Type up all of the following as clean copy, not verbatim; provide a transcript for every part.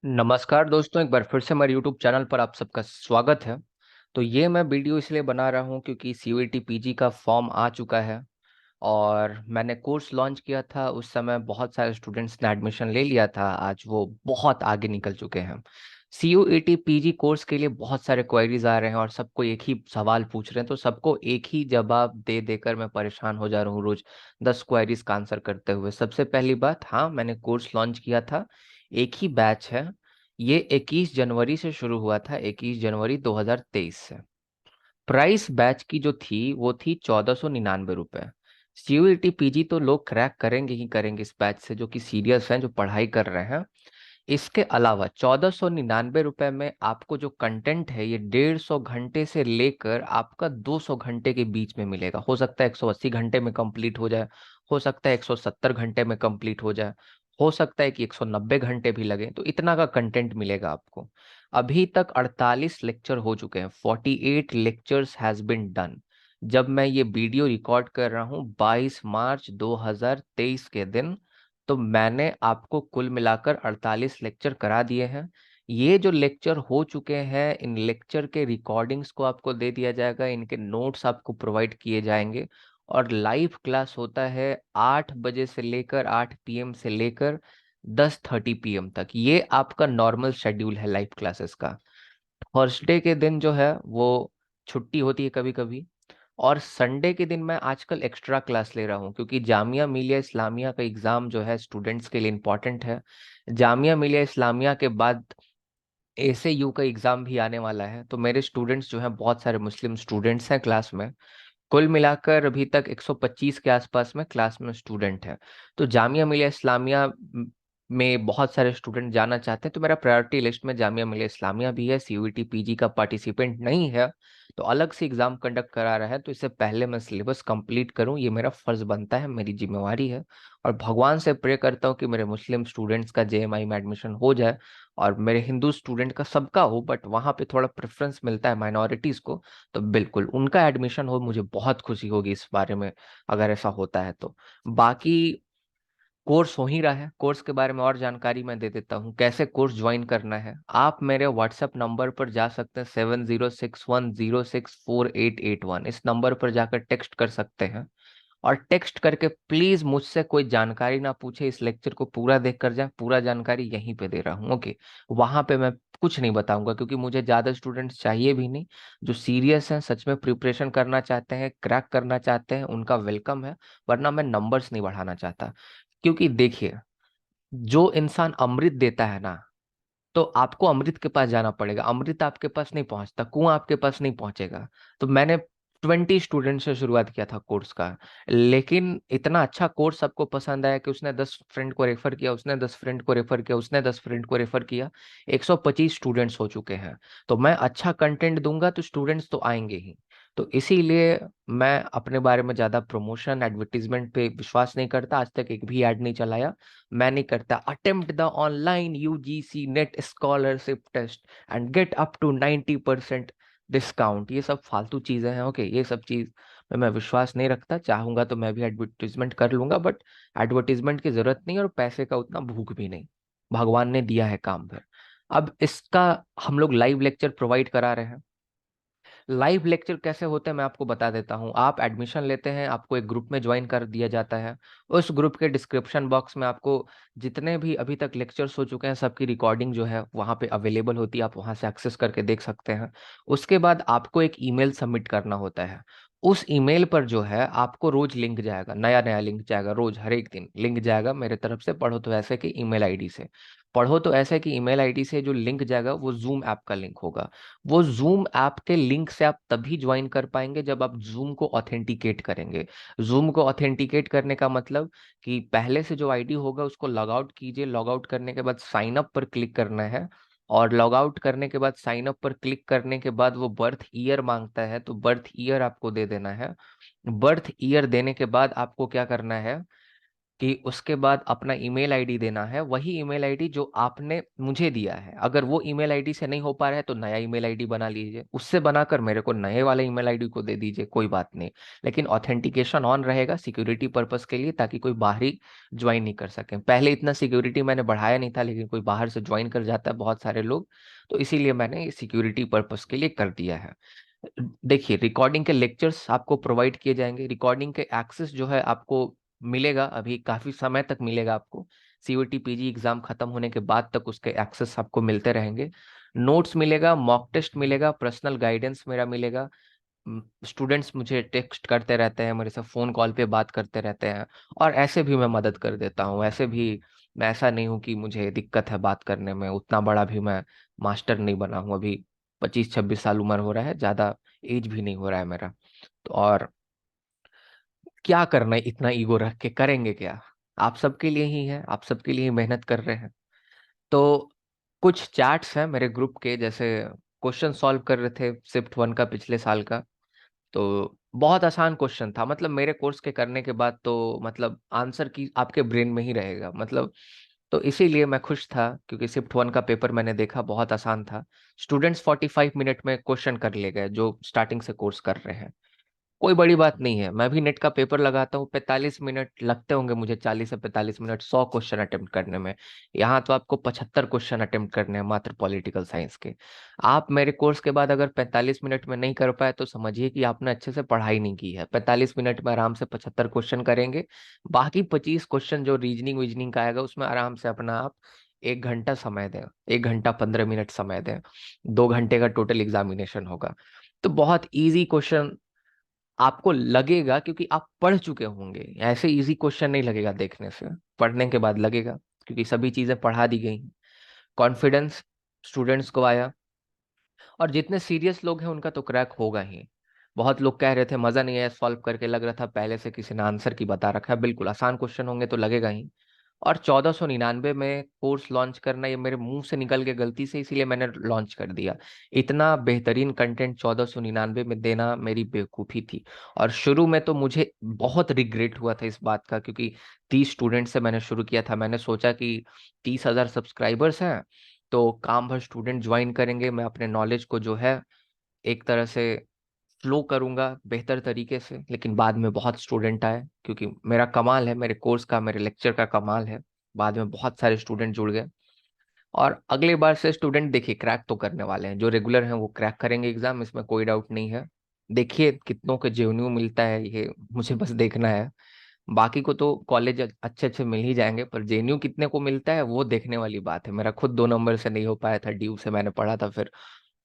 नमस्कार दोस्तों, एक बार फिर से मेरे YouTube चैनल पर आप सबका स्वागत है। तो ये मैं वीडियो इसलिए बना रहा हूँ क्योंकि CUET पीजी का फॉर्म आ चुका है और मैंने कोर्स लॉन्च किया था। उस समय बहुत सारे स्टूडेंट्स ने एडमिशन ले लिया था, आज वो बहुत आगे निकल चुके हैं। CUET पीजी कोर्स के लिए बहुत सारे क्वेरीज आ रहे हैं और सबको एक ही सवाल पूछ रहे हैं, तो सबको एक ही जवाब दे देकर मैं परेशान हो जा रहा हूँ रोज 10 क्वेरीज का आंसर करते हुए। सबसे पहली बात, हाँ मैंने कोर्स लॉन्च किया था, एक ही बैच है। ये 21 जनवरी से शुरू हुआ था, 21 जनवरी 2023 से। प्राइस बैच की जो थी वो थी 1499 रुपये। CUET पीजी तो लोग क्रैक करेंगे ही करेंगे इस बैच से, जो कि सीरियस हैं, जो पढ़ाई कर रहे हैं। इसके अलावा 1499 रुपये में आपको जो कंटेंट है ये 150 घंटे से लेकर आपका 200 घंटे के बीच में मिलेगा। हो सकता है 180 घंटे में कंप्लीट हो जाए, हो सकता है 170 घंटे में कंप्लीट हो जाए, हो सकता है कि 190 घंटे भी लगे, तो इतना का कंटेंट मिलेगा आपको। अभी तक 48 लेक्चर हो चुके हैं, 48 लेक्चर्स हैज बिन डन। जब मैं ये वीडियो रिकॉर्ड कर रहा हूँ 22 मार्च 2023 के दिन, तो मैंने आपको कुल मिलाकर 48 लेक्चर करा दिए हैं। ये जो लेक्चर हो चुके हैं, इन लेक्चर के रिकॉर्डिंग्स को आपको दे दिया जाएगा, इनके नोट्स आपको प्रोवाइड किए जाएंगे। और लाइव क्लास होता है 8 बजे से लेकर 8 PM से लेकर 10:30 PM तक। ये आपका नॉर्मल शेड्यूल है लाइव क्लासेस का। थर्सडे के दिन जो है वो छुट्टी होती है कभी कभी, और संडे के दिन मैं आजकल एक्स्ट्रा क्लास ले रहा हूँ क्योंकि जामिया मिलिया इस्लामिया का एग्ज़ाम जो है स्टूडेंट्स के लिए इम्पोर्टेंट है। जामिया मिलिया इस्लामिया के बाद ASU का एग्ज़ाम भी आने वाला है, तो मेरे स्टूडेंट्स जो हैं, बहुत सारे मुस्लिम स्टूडेंट्स हैं क्लास में। कुल मिलाकर अभी तक 125 के आसपास में क्लास में स्टूडेंट हैं। तो जामिया मिलिया इस्लामिया में बहुत सारे स्टूडेंट जाना चाहते हैं, तो मेरा प्रायोरिटी लिस्ट में जामिया मिलिया इस्लामिया भी है। CUET पीजी का पार्टिसिपेंट नहीं है तो अलग से एग्जाम कंडक्ट करा रहा है, तो इससे पहले मैं सिलेबस कंप्लीट करूं, ये मेरा फर्ज बनता है, मेरी जिम्मेवारी है। और भगवान से प्रे करता हूँ कि मेरे मुस्लिम स्टूडेंट्स का JMI में एडमिशन हो जाए और मेरे हिंदू स्टूडेंट का सबका हो, बट वहाँ पे थोड़ा प्रेफरेंस मिलता है माइनॉरिटीज़ को, तो बिल्कुल उनका एडमिशन हो, मुझे बहुत खुशी होगी इस बारे में अगर ऐसा होता है तो। बाकी कोर्स हो ही रहा है, कोर्स के बारे में और जानकारी मैं दे देता हूँ। कैसे कोर्स ज्वाइन करना है, आप मेरे व्हाट्सएप नंबर पर जा सकते हैं, 7061064881। इस नंबर पर जाकर टेक्स्ट कर सकते हैं, और टेक्स्ट करके प्लीज मुझसे कोई जानकारी ना पूछे, इस लेक्चर को पूरा देख कर जाए, पूरा जानकारी यहीं पे दे रहा हूँ, ओके। वहां पे मैं कुछ नहीं बताऊंगा क्योंकि मुझे ज्यादा स्टूडेंट्स चाहिए भी नहीं। जो सीरियस हैं, सच में प्रिपरेशन करना चाहते हैं, क्रैक करना चाहते हैं, उनका वेलकम है, वरना मैं नंबर्स नहीं बढ़ाना चाहता। क्योंकि देखिए, जो इंसान अमृत देता है ना, तो आपको अमृत के पास जाना पड़ेगा, अमृत आपके पास नहीं पहुंचता, कुआं आपके पास नहीं पहुंचेगा। तो मैंने 20 स्टूडेंट से शुरुआत किया था कोर्स का, लेकिन इतना अच्छा कोर्स सबको पसंद आया कि उसने 10 फ्रेंड को रेफर किया, उसने 10 फ्रेंड को रेफर किया, उसने 10 फ्रेंड को रेफर किया। 125 स्टूडेंट्स हो चुके हैं। तो मैं अच्छा कंटेंट दूंगा तो स्टूडेंट्स तो आएंगे ही। तो इसीलिए मैं अपने बारे में ज़्यादा प्रमोशन एडवर्टीजमेंट पे विश्वास नहीं करता, आज तक एक भी ऐड नहीं चलाया। मैं नहीं करता attempt the online UGC NET scholarship test and get up to 90% discount, ये सब फालतू चीजें हैं, ओके। ये सब चीज में मैं विश्वास नहीं रखता। चाहूंगा तो मैं भी एडवर्टीजमेंट कर लूंगा, बट एडवर्टीजमेंट की जरूरत नहीं और पैसे का उतना भूख भी नहीं। भगवान ने दिया है काम पर। अब इसका हम लोग लाइव लेक्चर प्रोवाइड करा रहे हैं। लाइव लेक्चर कैसे होते हैं मैं आपको बता देता हूँ। आप एडमिशन लेते हैं, आपको एक ग्रुप में ज्वाइन कर दिया जाता है। उस ग्रुप के डिस्क्रिप्शन बॉक्स में आपको जितने भी अभी तक लेक्चर्स हो चुके हैं सबकी रिकॉर्डिंग जो है वहाँ पे अवेलेबल होती है, आप वहाँ से एक्सेस करके देख सकते हैं। उसके बाद आपको एक ईमेल सबमिट करना होता है। उस ईमेल पर जो है आपको रोज लिंक जाएगा, नया नया लिंक जाएगा, रोज हर एक दिन लिंक जाएगा मेरे तरफ से, पढ़ो तो ऐसे की ईमेल आईडी से। पढ़ो तो ऐसे की ईमेल आईडी से जो लिंक जाएगा वो जूम ऐप का लिंक होगा। वो जूम ऐप के लिंक से आप तभी ज्वाइन कर पाएंगे जब आप जूम को ऑथेंटिकेट करेंगे। जूम को ऑथेंटिकेट करने का मतलब कि पहले से जो आईडी होगा उसको लॉग आउट कीजिए, लॉग आउट करने के बाद साइन अप पर क्लिक करना है, और लॉग आउट करने के बाद साइन अप पर क्लिक करने के बाद वो बर्थ ईयर मांगता है, तो बर्थ ईयर आपको दे देना है। बर्थ ईयर देने के बाद आपको क्या करना है, कि उसके बाद अपना ईमेल आईडी देना है, वही ईमेल आईडी जो आपने मुझे दिया है। अगर वो ईमेल आईडी से नहीं हो पा रहा है तो नया ईमेल आईडी बना लीजिए, उससे बनाकर मेरे को नए वाले ईमेल आईडी को दे दीजिए, कोई बात नहीं। लेकिन ऑथेंटिकेशन ऑन रहेगा सिक्योरिटी पर्पस के लिए, ताकि कोई बाहरी ज्वाइन नहीं कर सके। पहले इतना सिक्योरिटी मैंने बढ़ाया नहीं था, लेकिन कोई बाहर से ज्वाइन कर जाता है बहुत सारे लोग, तो इसीलिए मैंने सिक्योरिटी पर्पस के लिए कर दिया है। देखिए, रिकॉर्डिंग के लेक्चर्स आपको प्रोवाइड किए जाएंगे, रिकॉर्डिंग के एक्सेस जो है आपको मिलेगा, अभी काफी समय तक मिलेगा आपको। सीयूईटी पीजी एग्जाम खत्म होने के बाद तक उसके एक्सेस आपको मिलते रहेंगे। नोट्स मिलेगा, मॉक टेस्ट मिलेगा, पर्सनल गाइडेंस मेरा मिलेगा। स्टूडेंट्स मुझे टेक्स्ट करते रहते हैं, मेरे से फोन कॉल पे बात करते रहते हैं, और ऐसे भी मैं मदद कर देता हूँ। ऐसे भी मैं ऐसा नहीं हूँ कि मुझे दिक्कत है बात करने में, उतना बड़ा भी मैं मास्टर नहीं बना हूँ अभी। 25-26 साल उम्र हो रहा है, ज्यादा एज भी नहीं हो रहा है मेरा। तो और क्या करना है, इतना ईगो रख के करेंगे क्या? आप सबके लिए ही है, आप सबके लिए ही मेहनत कर रहे हैं। तो कुछ चैट्स हैं मेरे ग्रुप के, जैसे क्वेश्चन सॉल्व कर रहे थे शिफ्ट 1 का पिछले साल का। तो बहुत आसान क्वेश्चन था, मतलब मेरे कोर्स के करने के बाद तो मतलब आंसर की आपके ब्रेन में ही रहेगा, मतलब। तो इसीलिए मैं खुश था, क्योंकि शिफ्ट 1 का पेपर मैंने देखा, बहुत आसान था। स्टूडेंट्स 45 मिनट में क्वेश्चन कर ले गए जो स्टार्टिंग से कोर्स कर रहे हैं। कोई बड़ी बात नहीं है, मैं भी नेट का पेपर लगाता हूँ, 45 मिनट लगते होंगे मुझे, 40 से 45 मिनट 100 क्वेश्चन अटेम्प्ट करने में। यहाँ तो आपको 75 क्वेश्चन अटेम्प्ट करने हैं मात्र पॉलिटिकल साइंस के। आप मेरे कोर्स के बाद अगर 45 मिनट में नहीं कर पाए तो समझिए कि आपने अच्छे से पढ़ाई नहीं की है। 45 मिनट में आराम से 75 क्वेश्चन करेंगे। बाकी 25 क्वेश्चन जो रीजनिंग विजनिंग का आएगा, उसमें आराम से अपना आप 1 घंटा समय दें, 1 घंटा 15 मिनट समय दें। 2 घंटे का टोटल एग्जामिनेशन होगा। तो बहुत इजी क्वेश्चन आपको लगेगा, क्योंकि आप पढ़ चुके होंगे। ऐसे इजी क्वेश्चन नहीं लगेगा देखने से, पढ़ने के बाद लगेगा, क्योंकि सभी चीजें पढ़ा दी गई। कॉन्फिडेंस स्टूडेंट्स को आया, और जितने सीरियस लोग हैं उनका तो क्रैक होगा ही। बहुत लोग कह रहे थे मजा नहीं आया सॉल्व करके, लग रहा था पहले से किसी ने आंसर की बता रखा है। बिल्कुल आसान क्वेश्चन होंगे तो लगेगा ही। और 1499 में कोर्स लॉन्च करना, ये मेरे मुंह से निकल के गलती से, इसीलिए मैंने लॉन्च कर दिया। इतना बेहतरीन कंटेंट 1499 में देना मेरी बेवकूफ़ी थी। और शुरू में तो मुझे बहुत रिग्रेट हुआ था इस बात का, क्योंकि 30 स्टूडेंट से मैंने शुरू किया था। मैंने सोचा कि 30,000 सब्सक्राइबर्स हैं, तो काम भर स्टूडेंट ज्वाइन करेंगे, मैं अपने नॉलेज को जो है एक तरह से फ्लो करूंगा बेहतर तरीके से। लेकिन बाद में बहुत स्टूडेंट आए, क्योंकि मेरा कमाल है, मेरे कोर्स का, मेरे लेक्चर का कमाल है। बाद में बहुत सारे स्टूडेंट जुड़ गए, और अगले बार से स्टूडेंट देखिए क्रैक तो करने वाले हैं। जो रेगुलर हैं वो क्रैक करेंगे एग्जाम, इसमें कोई डाउट नहीं है। देखिए कितनों के जेएनयू मिलता है, ये मुझे बस देखना है। बाकी को तो कॉलेज अच्छे अच्छे मिल ही जाएंगे, पर जेएनयू कितने को मिलता है वो देखने वाली बात है। मेरा खुद 2 नंबर से नहीं हो पाया था, ड्यू से मैंने पढ़ा था फिर।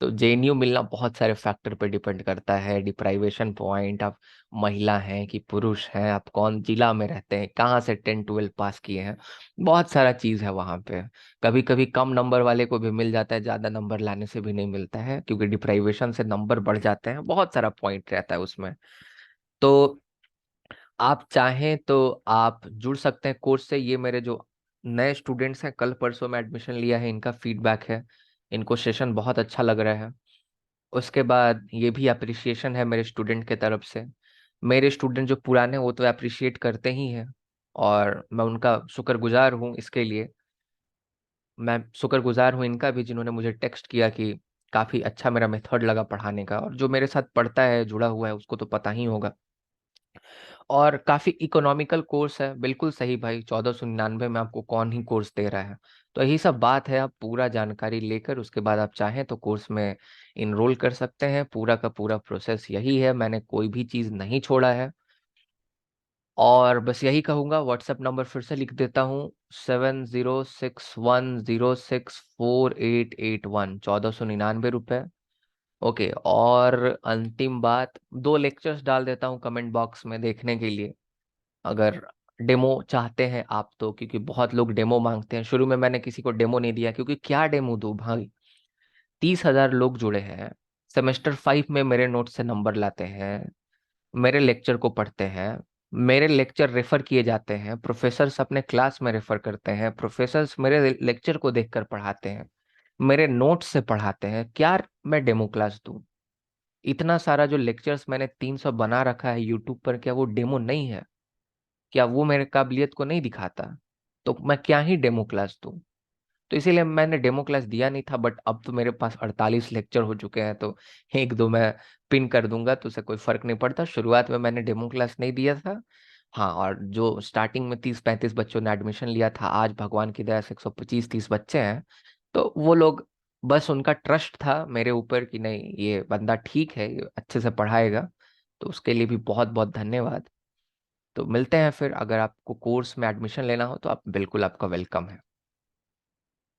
तो जेएनयू मिलना बहुत सारे फैक्टर पे डिपेंड करता है, डिप्राइवेशन पॉइंट, आप महिला हैं कि पुरुष हैं, आप कौन जिला में रहते हैं, कहाँ से 10-12 पास किए हैं, बहुत सारा चीज़ है वहाँ पे। कभी कभी कम नंबर वाले को भी मिल जाता है, ज़्यादा नंबर लाने से भी नहीं मिलता है, क्योंकि डिप्राइवेशन से नंबर बढ़ जाते हैं, बहुत सारा पॉइंट रहता है उसमें। तो आप चाहें तो आप जुड़ सकते हैं कोर्स से। ये मेरे जो नए स्टूडेंट्स हैं, कल परसों में एडमिशन लिया है, इनका फीडबैक है, इनको सेशन बहुत अच्छा लग रहा है। उसके बाद ये भी अप्रिसिएशन है मेरे स्टूडेंट के तरफ से। मेरे स्टूडेंट जो पुराने वो तो अप्रिशिएट करते ही हैं, और मैं उनका शुक्रगुजार हूँ इसके लिए। मैं शुक्रगुजार हूँ इनका भी, जिन्होंने मुझे टेक्स्ट किया कि काफ़ी अच्छा मेरा मेथड लगा पढ़ाने का। और जो मेरे साथ पढ़ता है, जुड़ा हुआ है, उसको तो पता ही होगा। और काफ़ी इकोनॉमिकल कोर्स है, बिल्कुल सही भाई, 1499 में आपको कौन ही कोर्स दे रहा है। तो यही सब बात है, आप पूरा जानकारी लेकर उसके बाद आप चाहें तो कोर्स में इनरोल कर सकते हैं। पूरा का पूरा प्रोसेस यही है, मैंने कोई भी चीज़ नहीं छोड़ा है। और बस यही कहूँगा, व्हाट्सएप नंबर फिर से लिख देता हूँ, 7061064881, 1499 रुपये। ओके, और अंतिम बात, 2 लेक्चर्स डाल देता हूँ कमेंट बॉक्स में देखने के लिए, अगर डेमो चाहते हैं आप तो, क्योंकि बहुत लोग डेमो मांगते हैं। शुरू में मैंने किसी को डेमो नहीं दिया, क्योंकि क्या डेमो दूं भाई, 30,000 लोग जुड़े हैं, सेमेस्टर 5 में मेरे नोट से नंबर लाते हैं, मेरे लेक्चर को पढ़ते हैं, मेरे लेक्चर रेफर किए जाते हैं, प्रोफेसर्स अपने क्लास में रेफर करते हैं, प्रोफेसर्स मेरे लेक्चर को देखकर पढ़ाते हैं, मेरे नोट्स से पढ़ाते हैं। क्या मैं डेमो क्लास दूं? इतना सारा जो लेक्चर्स मैंने 300 बना रखा है यूट्यूब पर, क्या वो डेमो नहीं है? क्या वो मेरे काबिलियत को नहीं दिखाता? तो मैं क्या ही डेमो क्लास दूं। तो इसीलिए मैंने डेमो क्लास दिया नहीं था। बट अब तो मेरे पास 48 लेक्चर हो चुके हैं, तो एक दो मैं पिन कर दूंगा, तो उससे कोई फर्क नहीं पड़ता। शुरुआत में मैंने डेमो क्लास नहीं दिया था। हाँ, और जो स्टार्टिंग में 30-35 बच्चों ने एडमिशन लिया था, आज भगवान की दया से 125-30 बच्चे हैं। तो वो लोग, बस उनका ट्रस्ट था मेरे ऊपर कि नहीं, ये बंदा ठीक है, ये अच्छे से पढ़ाएगा। तो उसके लिए भी बहुत बहुत धन्यवाद। तो मिलते हैं फिर। अगर आपको कोर्स में एडमिशन लेना हो तो आप बिल्कुल, आपका वेलकम है।